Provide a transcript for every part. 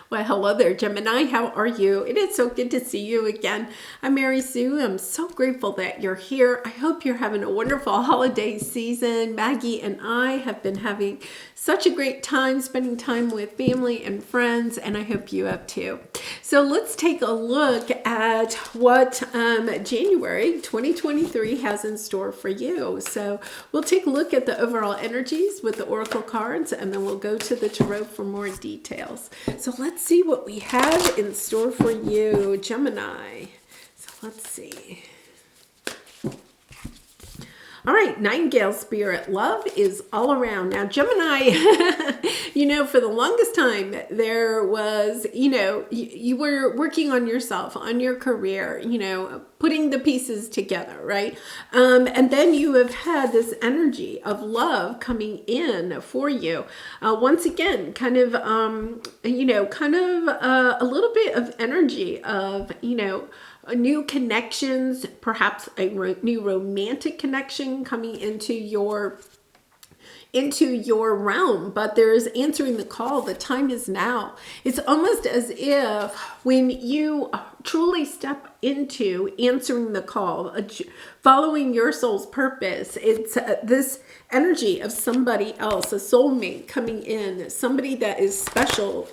Well, hello there, Gemini. How are you? It is so good to see you again. I'm Mary Sue. I'm so grateful that you're here. I hope you're having a wonderful holiday season. Maggie and I have been having such a great time spending time with family and friends, and I hope you have too. So let's take a look at what January 2023 has in store for you. So we'll take a look at the overall energies with the oracle cards, and then we'll go to the tarot for more details. So let's see what we have in store for you, Gemini. So let's see. All right, Nightingale Spirit, love is all around. Now, Gemini, for the longest time, there was, you were working on yourself, on your career, putting the pieces together, right? And then you have had this energy of love coming in for you. Once again, kind of a little bit of energy of, new connections, perhaps a new romantic connection coming into your realm, but there's answering the call. The time is now. It's almost as if when you truly step into answering the call, following your soul's purpose, it's this energy of somebody else, a soulmate coming in, somebody that is special,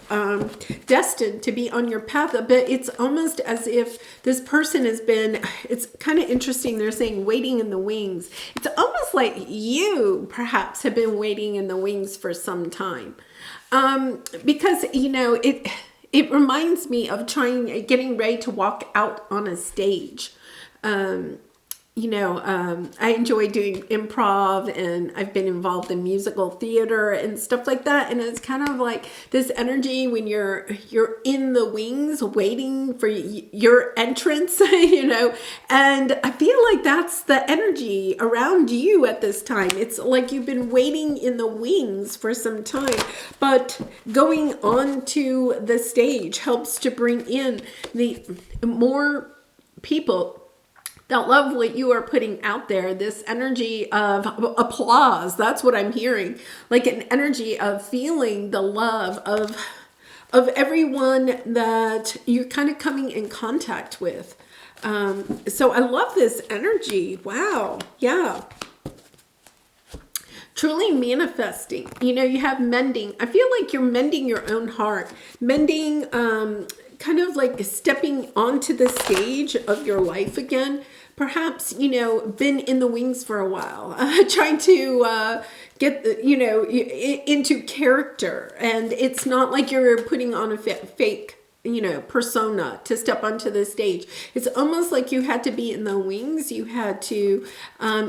destined to be on your path. But it's almost as if this person has been, it's kind of interesting, they're saying waiting in the wings. It's almost like you perhaps have been waiting in the wings for some time. Because, it reminds me of getting ready to walk out on a stage. I enjoy doing improv, and I've been involved in musical theater and stuff like that. And it's kind of like this energy when you're in the wings waiting for your entrance, and I feel like that's the energy around you at this time. It's like you've been waiting in the wings for some time, but going onto the stage helps to bring in the more people that love what you are putting out there, this energy of applause. That's what I'm hearing, like an energy of feeling the love of everyone that you're kind of coming in contact with. So I love this energy. Wow. Yeah. Truly manifesting. You have mending. I feel like you're mending your own heart, mending, kind of like stepping onto the stage of your life again. Perhaps, been in the wings for a while, trying to get, into character. And it's not like you're putting on a fake, persona to step onto the stage. It's almost like you had to be in the wings. You had to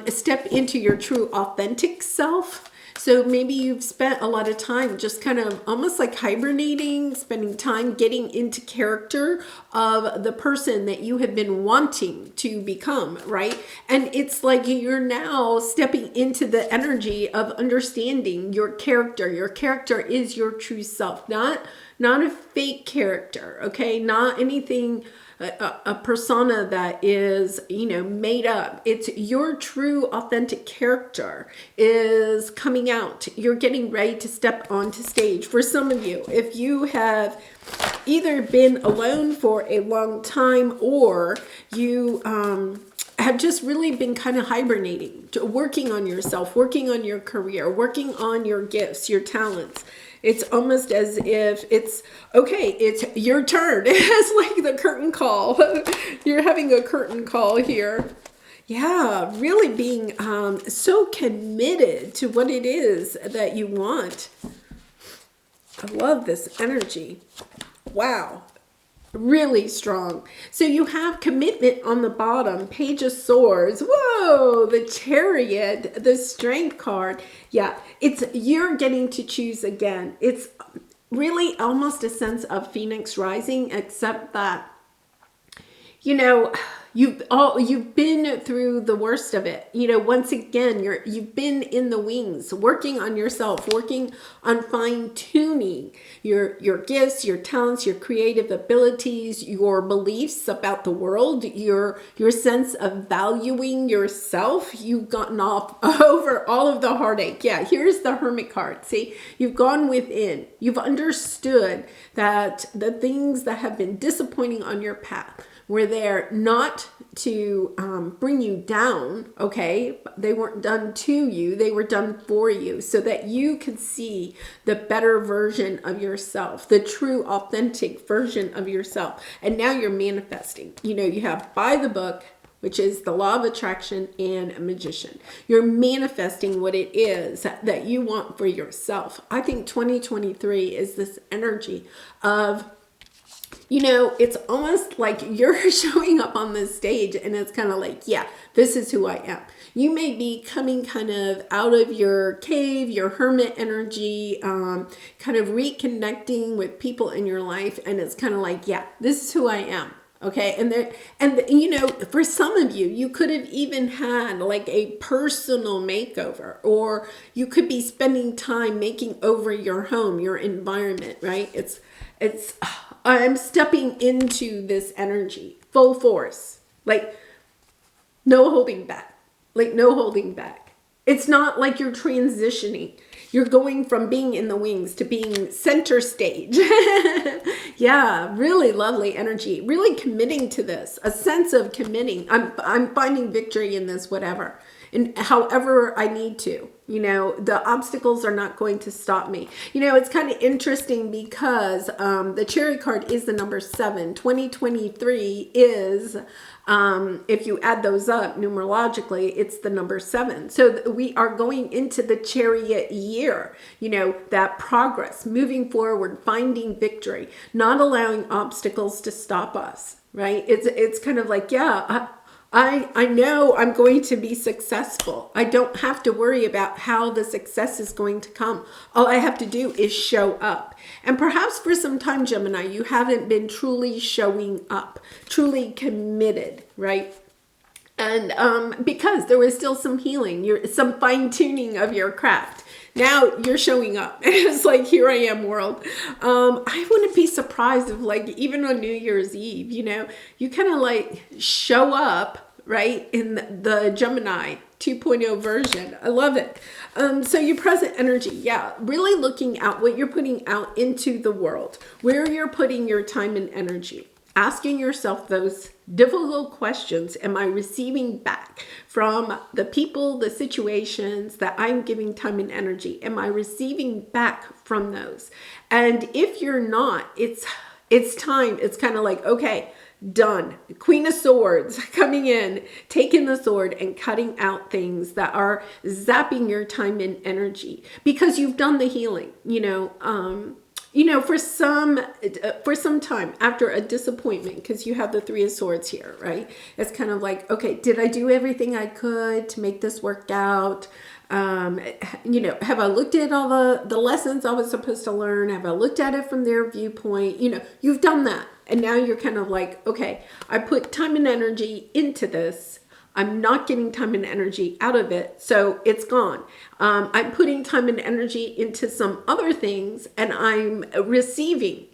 step into your true authentic self. So maybe you've spent a lot of time just kind of almost like hibernating, spending time getting into character of the person that you have been wanting to become, right? And it's like you're now stepping into the energy of understanding your character. Your character is your true self, not a fake character, okay? Not anything, a persona that is, made up. It's your true authentic character is coming out. You're getting ready to step onto stage. For some of you, if you have either been alone for a long time, or you have just really been kind of hibernating, working on yourself, working on your career, working on your gifts, your talents. It's almost as if it's your turn. It's like the curtain call. You're having a curtain call here. Yeah, really being so committed to what it is that you want. I love this energy. Wow. Really strong. So you have commitment on the bottom, Page of Swords. Whoa, the Chariot, the Strength card. Yeah, you're getting to choose again. It's really almost a sense of Phoenix rising, except that, you've been through the worst of it. Once again, you've been in the wings, working on yourself, working on fine-tuning your gifts, your talents, your creative abilities, your beliefs about the world, your sense of valuing yourself. You've gotten off over all of the heartache. Yeah, here's the Hermit card. See, you've gone within. You've understood that the things that have been disappointing on your path were there not to bring you down, okay? They weren't done to you. They were done for you so that you could see the better version of yourself, the true, authentic version of yourself. And now you're manifesting. You have by the book, which is the law of attraction, and a magician. You're manifesting what it is that you want for yourself. I think 2023 is this energy of, it's almost like you're showing up on this stage and it's kind of like, yeah, this is who I am. You may be coming kind of out of your cave, your hermit energy, kind of reconnecting with people in your life. And it's kind of like, yeah, this is who I am. Okay. And for some of you, you could have even had like a personal makeover, or you could be spending time making over your home, your environment, right? I'm stepping into this energy full force, like no holding back, It's not like you're transitioning. You're going from being in the wings to being center stage. Yeah, really lovely energy. Really committing to this. A sense of committing. I'm finding victory in this, whatever. And however I need to. The obstacles are not going to stop me. It's kind of interesting because the cherry card is the number 7. 2023 is, if you add those up numerologically, it's the number 7. So we are going into the chariot year, that progress, moving forward, finding victory, not allowing obstacles to stop us, right? It's kind of like, yeah, I know I'm going to be successful. I don't have to worry about how the success is going to come. All I have to do is show up. And perhaps for some time, Gemini, you haven't been truly showing up, truly committed, right? And because there was still some healing, some fine-tuning of your craft. Now you're showing up. It's like, here I am, world. I wouldn't be surprised if, like, even on New Year's Eve, you kind of like show up, right, in the Gemini 2.0 version. I love it. So your present energy, yeah, really looking at what you're putting out into the world, where you're putting your time and energy. Asking yourself those difficult questions. Am I receiving back from the people, the situations that I'm giving time and energy? Am I receiving back from those? And if you're not, it's time. It's kind of like, okay, done. Queen of Swords coming in, taking the sword and cutting out things that are zapping your time and energy because you've done the healing, for some time after a disappointment, because you have the 3 of Swords here, right? It's kind of like, okay, did I do everything I could to make this work out? Have I looked at all the lessons I was supposed to learn? Have I looked at it from their viewpoint? You've done that. And now you're kind of like, okay, I put time and energy into this. I'm not getting time and energy out of it, so it's gone. I'm putting time and energy into some other things, and I'm receiving,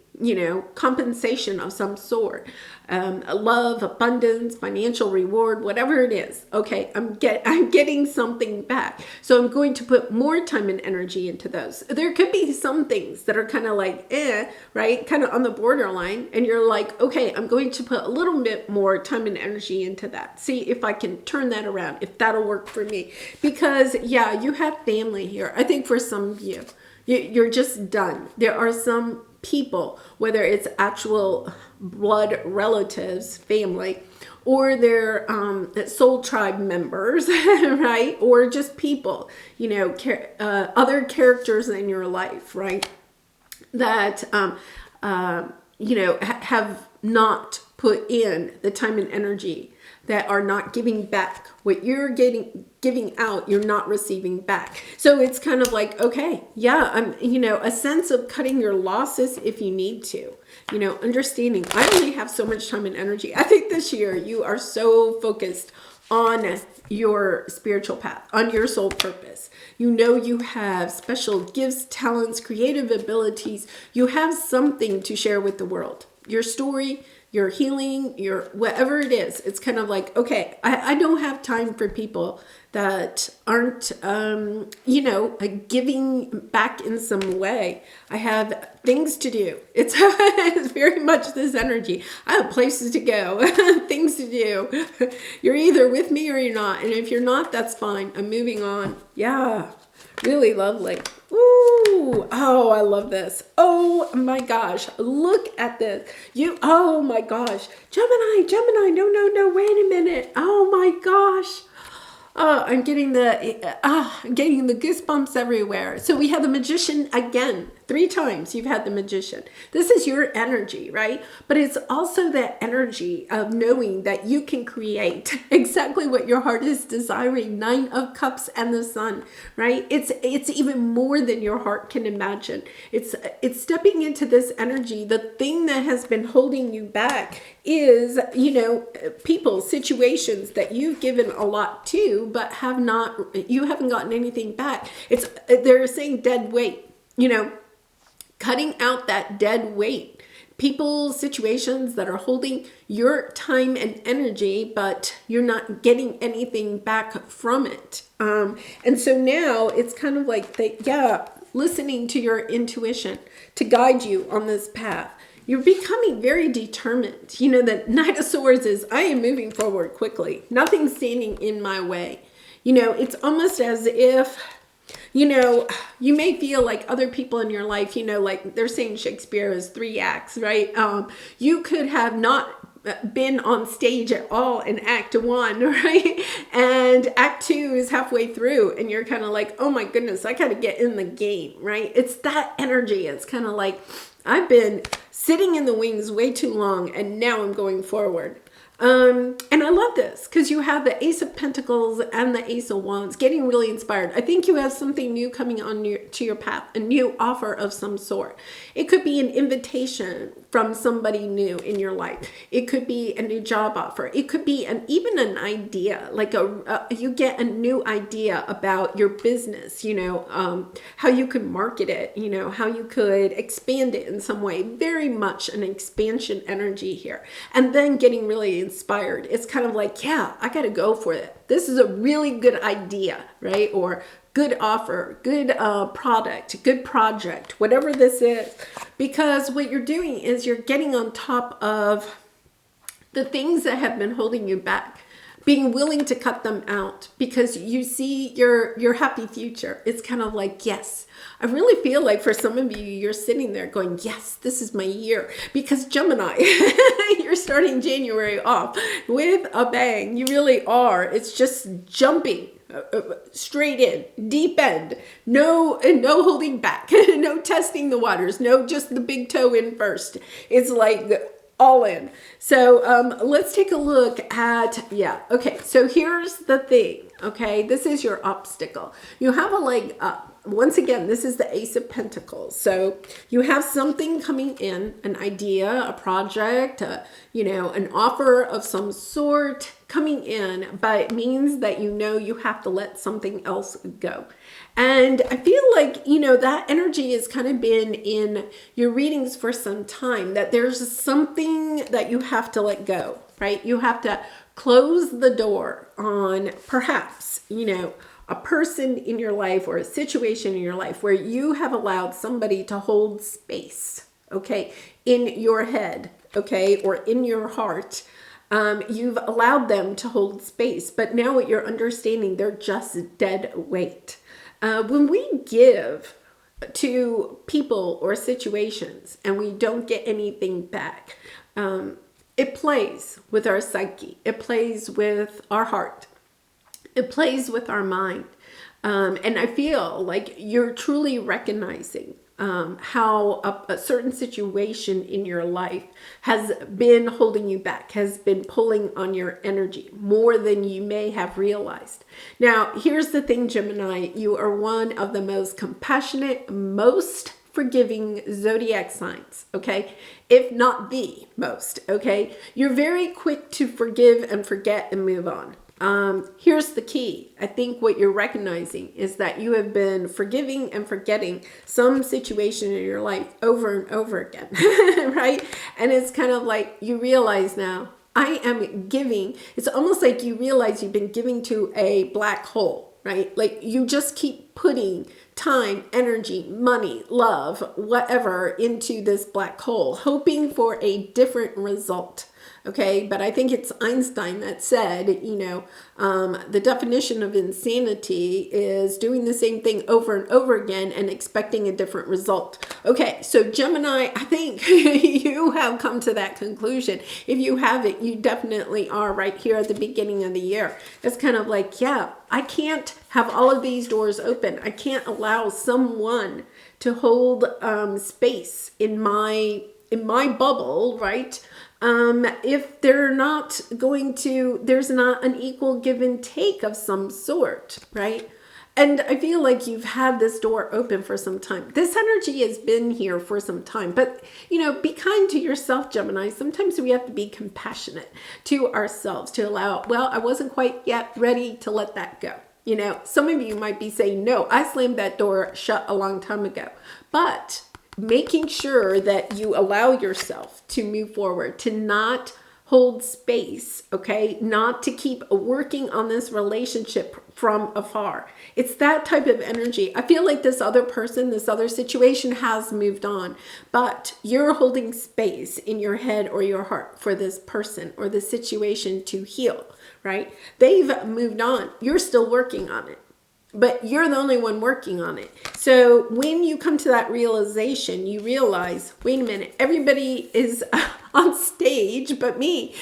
compensation of some sort. Love, abundance, financial reward, whatever it is. Okay, I'm getting something back. So I'm going to put more time and energy into those. There could be some things that are kind of like, right? Kind of on the borderline. And you're like, okay, I'm going to put a little bit more time and energy into that. See if I can turn that around, if that'll work for me. Because yeah, you have family here. I think for some of you, you're just done. There are some people, whether it's actual blood relatives, family, or they're soul tribe members, right? Or just people, other characters in your life, right? That, have not put in the time and energy that are not giving back. What you're giving out, you're not receiving back. So it's kind of like, okay, yeah, I'm, a sense of cutting your losses if you need to, understanding I only have so much time and energy. I think this year you are so focused on your spiritual path, on your soul purpose. You have special gifts, talents, creative abilities. You have something to share with the world. Your story, your healing, your whatever it is. It's kind of like, okay, I don't have time for people that aren't, giving back in some way. I have things to do. It's very much this energy. I have places to go, things to do. You're either with me or you're not. And if you're not, that's fine. I'm moving on. Yeah, really lovely. Ooh, oh, I love this. Oh my gosh, look at this. Oh my gosh. Gemini, no, wait a minute. Oh my gosh. Oh, I'm getting the goosebumps everywhere. So we have the Magician again. 3 times you've had the Magician. This is your energy, right? But it's also that energy of knowing that you can create exactly what your heart is desiring. 9 of Cups and the Sun, right? It's even more than your heart can imagine. It's stepping into this energy. The thing that has been holding you back is, people, situations that you've given a lot to, but you haven't gotten anything back. They're saying dead weight, cutting out that dead weight. People, situations that are holding your time and energy, but you're not getting anything back from it. And so now it's kind of like, listening to your intuition to guide you on this path. You're becoming very determined. The Knight of Swords is, I am moving forward quickly. Nothing's standing in my way. It's almost as if, you may feel like other people in your life, like they're saying Shakespeare is 3 acts, right? You could have not been on stage at all in act 1, right? And act 2 is halfway through and you're kind of like, oh my goodness, I got to get in the game, right? It's that energy. It's kind of like, I've been sitting in the wings way too long and now I'm going forward. And I love this because you have the Ace of Pentacles and the Ace of Wands, getting really inspired. I think you have something new coming on to your path, a new offer of some sort. It could be an invitation from somebody new in your life. It could be a new job offer. It could be even an idea, like you get a new idea about your business, how you could market it, how you could expand it in some way. Very much an expansion energy here. And then getting really inspired. It's kind of like, yeah, I got to go for it. This is a really good idea, right? Or good offer, good product, good project, whatever this is. Because what you're doing is you're getting on top of the things that have been holding you back, being willing to cut them out because you see your happy future. It's kind of like, yes, I really feel like for some of you, you're sitting there going, yes, this is my year. Because Gemini, you're starting January off with a bang. You really are. It's just jumping straight in, deep end, no holding back, no testing the waters, no just the big toe in first. It's like all in. So let's take a look at, okay, so here's the thing, okay, this is your obstacle. You have a leg up. Once again, this is the Ace of Pentacles. So you have something coming in, an idea, a project, an offer of some sort coming in, but it means that you have to let something else go. And I feel like, that energy has kind of been in your readings for some time, that there's something that you have to let go, right? You have to close the door on perhaps, a person in your life or a situation in your life where you have allowed somebody to hold space, okay, in your head, okay, or in your heart. You've allowed them to hold space, but now what you're understanding, they're just dead weight. When we give to people or situations and we don't get anything back, it plays with our psyche. It plays with our heart. It plays with our mind. And I feel like you're truly recognizing how a certain situation in your life has been holding you back, has been pulling on your energy more than you may have realized. Now, here's the thing, Gemini, you are one of the most compassionate, most forgiving zodiac signs, okay? If not the most, okay? You're very quick to forgive and forget and move on. Here's the key. I think what you're recognizing is that you have been forgiving and forgetting some situation in your life over and over again, right? And it's kind of like you realize now, I am giving. It's almost like you realize you've been giving to a black hole, right? Like you just keep putting time, energy, money, love, whatever into this black hole, hoping for a different result. Okay, but I think it's Einstein that said, the definition of insanity is doing the same thing over and over again and expecting a different result. Okay, so Gemini, I think you have come to that conclusion. If you haven't, you definitely are right here at the beginning of the year. It's kind of like, yeah, I can't have all of these doors open. I can't allow someone to hold space in my bubble, right? If they're not going to, there's not an equal give and take of some sort, right? And I feel like you've had this door open for some time. This energy has been here for some time, but be kind to yourself, Gemini. Sometimes we have to be compassionate to ourselves to allow, well, I wasn't quite yet ready to let that go. Some of you might be saying, no, I slammed that door shut a long time ago, but making sure that you allow yourself to move forward, to not hold space, okay? Not to keep working on this relationship from afar. It's that type of energy. I feel like this other person, this other situation has moved on, but you're holding space in your head or your heart for this person or the situation to heal, right? They've moved on. You're still working on it. But you're the only one working on it. So when you come to that realization, you realize, wait a minute, everybody is on stage but me.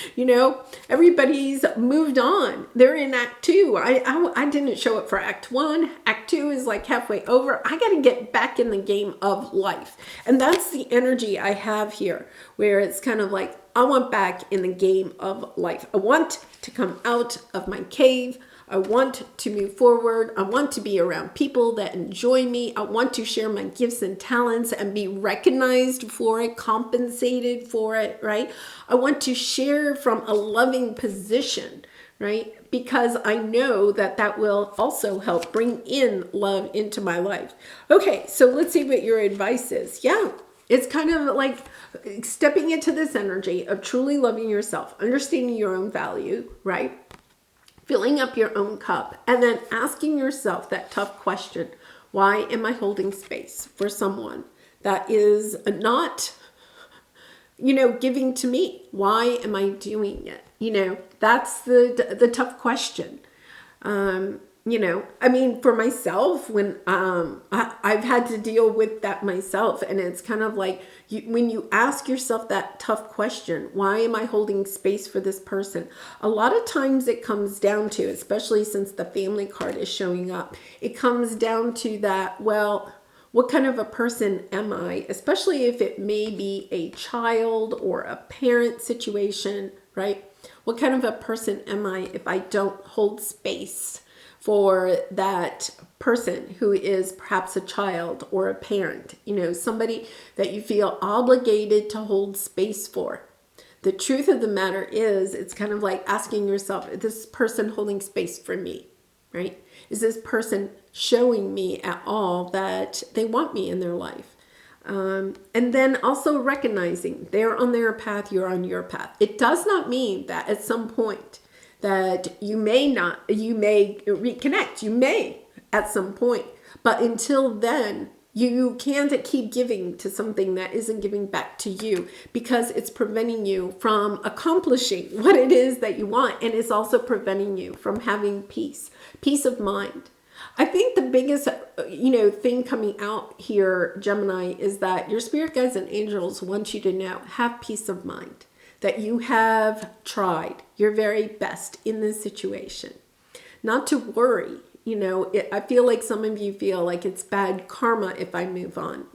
Everybody's moved on. They're in Act 2. I didn't show up for Act 1. Act 2 is like halfway over. I got to get back in the game of life. And that's the energy I have here, where it's kind of like, I want back in the game of life. I want to come out of my cave. I want to move forward. I want to be around people that enjoy me. I want to share my gifts and talents and be recognized for it, compensated for it, right? I want to share from a loving position, right? Because I know that that will also help bring in love into my life. Okay, so let's see what your advice is. Yeah, it's kind of like stepping into this energy of truly loving yourself, understanding your own value, right? Filling up your own cup, and then asking yourself that tough question, why am I holding space for someone that is not, giving to me? Why am I doing it? That's the tough question. For myself, when I've had to deal with that myself, and it's kind of like when you ask yourself that tough question, why am I holding space for this person? A lot of times it comes down to, especially since the family card is showing up, it comes down to that, well, what kind of a person am I? Especially if it may be a child or a parent situation, right? What kind of a person am I if I don't hold space for that person who is perhaps a child or a parent, somebody that you feel obligated to hold space for? The truth of the matter is, it's kind of like asking yourself, is this person holding space for me, right? Is this person showing me at all that they want me in their life? And then also recognizing they're on their path, you're on your path. It does not mean that at some point that you may reconnect. You may at some point. But until then, you can't keep giving to something that isn't giving back to you, because it's preventing you from accomplishing what it is that you want. And it's also preventing you from having peace of mind. I think the biggest, thing coming out here, Gemini, is that your spirit guides and angels want you to know, have peace of mind, that you have tried your very best in this situation. Not to worry, I feel like some of you feel like it's bad karma if I move on,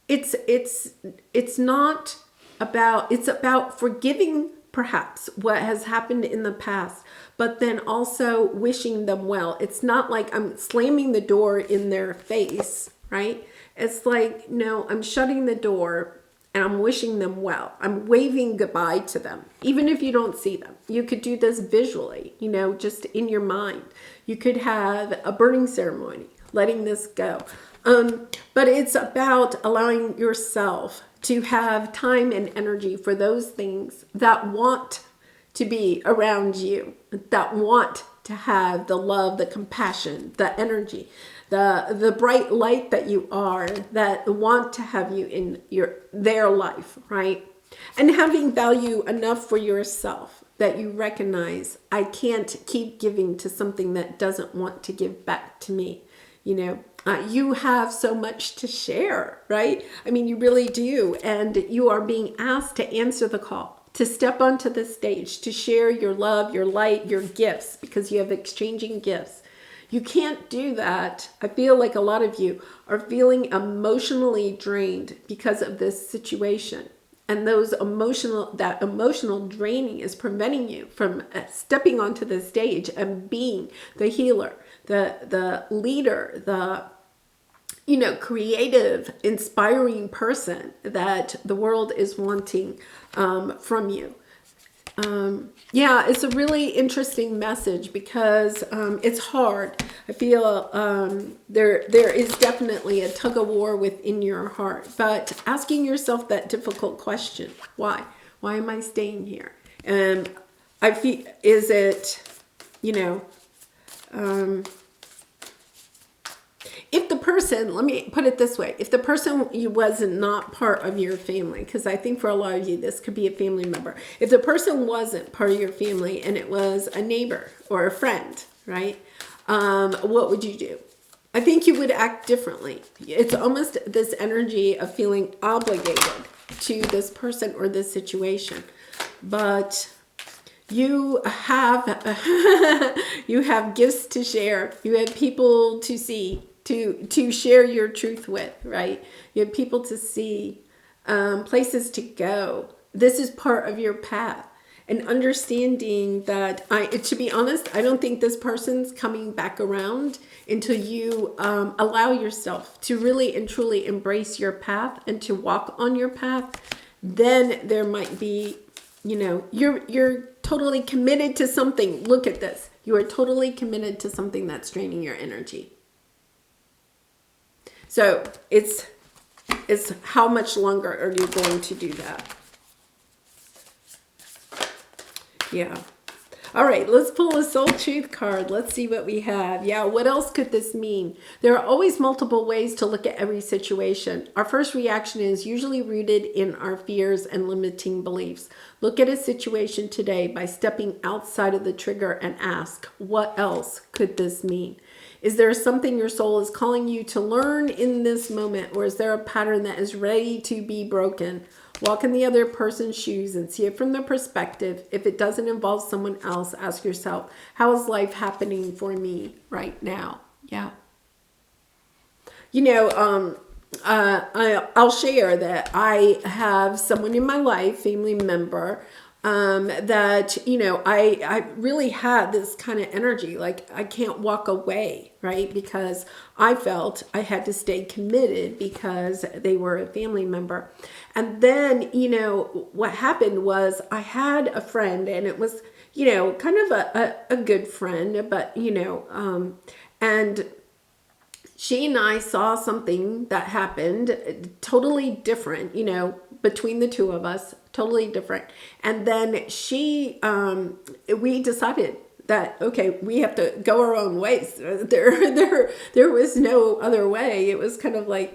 it's not about, it's about forgiving perhaps what has happened in the past, but then also wishing them well. It's not like I'm slamming the door in their face, right? It's like, no, I'm shutting the door and I'm wishing them well. I'm waving goodbye to them, even if you don't see them. You could do this visually, just in your mind. You could have a burning ceremony, letting this go. But it's about allowing yourself to have time and energy for those things that want to be around you, that want to have the love, the compassion, the energy, the bright light that you are, that want to have you in their life, right? And having value enough for yourself that you recognize, I can't keep giving to something that doesn't want to give back to me. You have so much to share, right? I mean, you really do. And you are being asked to answer the call, to step onto the stage, to share your love, your light, your gifts, because you have exchanging gifts. You can't do that. I feel like a lot of you are feeling emotionally drained because of this situation. And that emotional draining is preventing you from stepping onto the stage and being the healer, the leader, the creative, inspiring person that the world is wanting from you. It's a really interesting message because it's hard. I feel there is definitely a tug of war within your heart, but asking yourself that difficult question: why? Why am I staying here? And I feel, is it, if the person, let me put it this way, if the person was not part of your family, because I think for a lot of you, this could be a family member. If the person wasn't part of your family and it was a neighbor or a friend, right? What would you do? I think you would act differently. It's almost this energy of feeling obligated to this person or this situation. But you have, you have gifts to share. You have people to see, to share your truth with, right? You have people to see, places to go. This is part of your path. And understanding that, to be honest, I don't think this person's coming back around until you allow yourself to really and truly embrace your path and to walk on your path. Then there might be, you're totally committed to something. Look at this. You are totally committed to something that's draining your energy. So it's how much longer are you going to do that? Yeah. All right, let's pull a soul truth card. Let's see what we have. Yeah, what else could this mean? There are always multiple ways to look at every situation. Our first reaction is usually rooted in our fears and limiting beliefs. Look at a situation today by stepping outside of the trigger and ask, what else could this mean? Is there something your soul is calling you to learn in this moment, or is there a pattern that is ready to be broken? Walk in the other person's shoes and see it from their perspective. If it doesn't involve someone else, ask yourself, how is life happening for me right now? Yeah. I'll share that I have someone in my life, family member, that, I really had this kind of energy, like I can't walk away, right? Because I felt I had to stay committed because they were a family member. And then, what happened was I had a friend, and it was, kind of a good friend, but, and she and I saw something that happened totally different, between the two of us, totally different. And then we decided that, okay, we have to go our own ways. There was no other way. It was kind of like,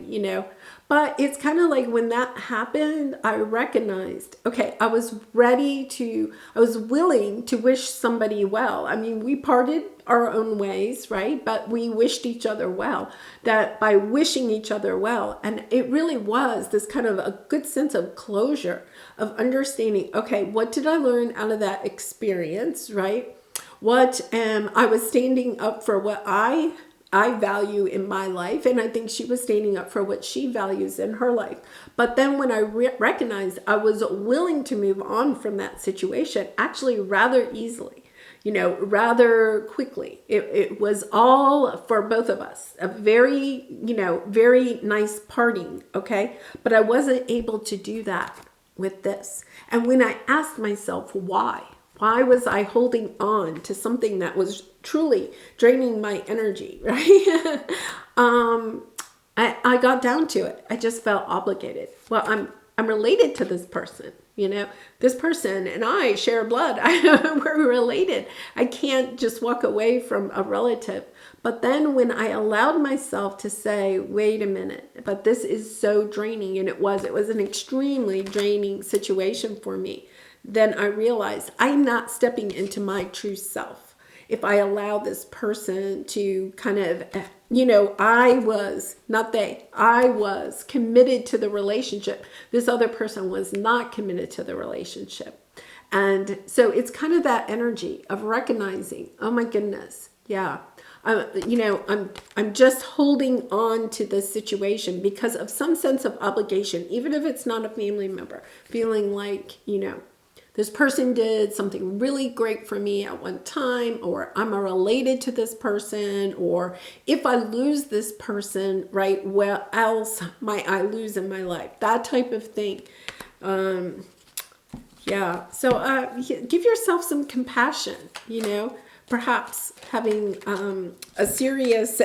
but it's kind of like when that happened, I recognized, okay, I was willing to wish somebody well. I mean, we parted our own ways, right? But we wished each other well, that by wishing each other well. And it really was this kind of a good sense of closure, of understanding, okay, what did I learn out of that experience, right? I was standing up for what I value in my life, and I think she was standing up for what she values in her life. But then when I recognized I was willing to move on from that situation, actually rather easily, rather quickly. It was all for both of us. A very, very nice parting, okay? But I wasn't able to do that with this. And when I asked myself why was I holding on to something that was truly draining my energy, right? I got down to it. I just felt obligated. Well, I'm related to this person. This person and I share blood. We're related. I can't just walk away from a relative. But then when I allowed myself to say, wait a minute, but this is so draining, and it was an extremely draining situation for me, then I realized I'm not stepping into my true self. If I allow this person to kind of, I was committed to the relationship. This other person was not committed to the relationship. And so it's kind of that energy of recognizing, oh my goodness, yeah, I'm just holding on to this situation because of some sense of obligation, even if it's not a family member, feeling like, this person did something really great for me at one time, or I'm related to this person, or if I lose this person, right, what else might I lose in my life? That type of thing. Yeah. So give yourself some compassion, perhaps having a serious,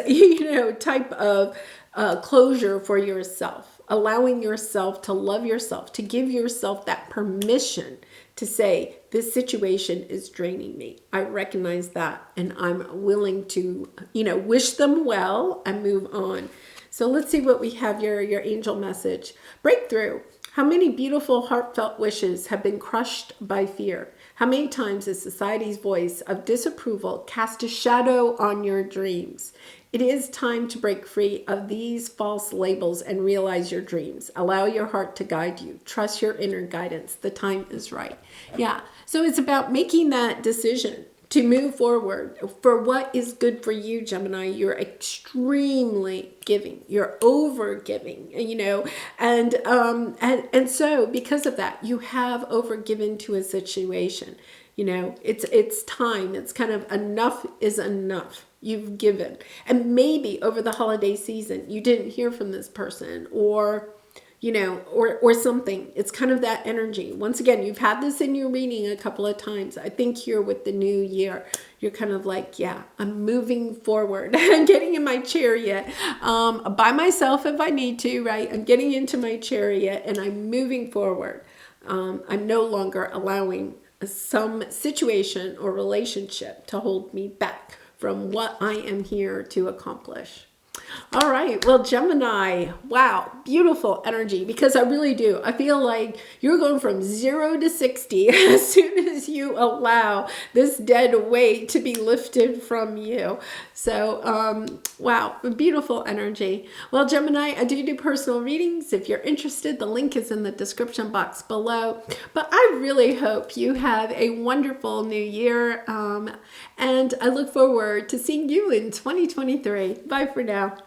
type of closure for yourself, allowing yourself to love yourself, to give yourself that permission to say, this situation is draining me. I recognize that, and I'm willing to, wish them well and move on. So let's see what we have here, your angel message. Breakthrough. How many beautiful, heartfelt wishes have been crushed by fear? How many times has society's voice of disapproval cast a shadow on your dreams? It is time to break free of these false labels and realize your dreams. Allow your heart to guide you. Trust your inner guidance. The time is right. Yeah. So it's about making that decision to move forward for what is good for you, Gemini. You're extremely giving. You're over giving, and so because of that, you have over given to a situation. It's time. It's kind of enough is enough. You've given. And maybe over the holiday season, you didn't hear from this person or something. It's kind of that energy. Once again, you've had this in your reading a couple of times. I think here with the new year, you're kind of like, yeah, I'm moving forward. I'm getting in my chariot by myself if I need to, right? I'm getting into my chariot and I'm moving forward. I'm no longer allowing some situation or relationship to hold me back from what I am here to accomplish. All right. Well, Gemini, wow, beautiful energy, because I really do. I feel like you're going from 0 to 60 as soon as you allow this dead weight to be lifted from you. So, wow, beautiful energy. Well, Gemini, I do personal readings. If you're interested, the link is in the description box below. But I really hope you have a wonderful new year. And I look forward to seeing you in 2023. Bye for now.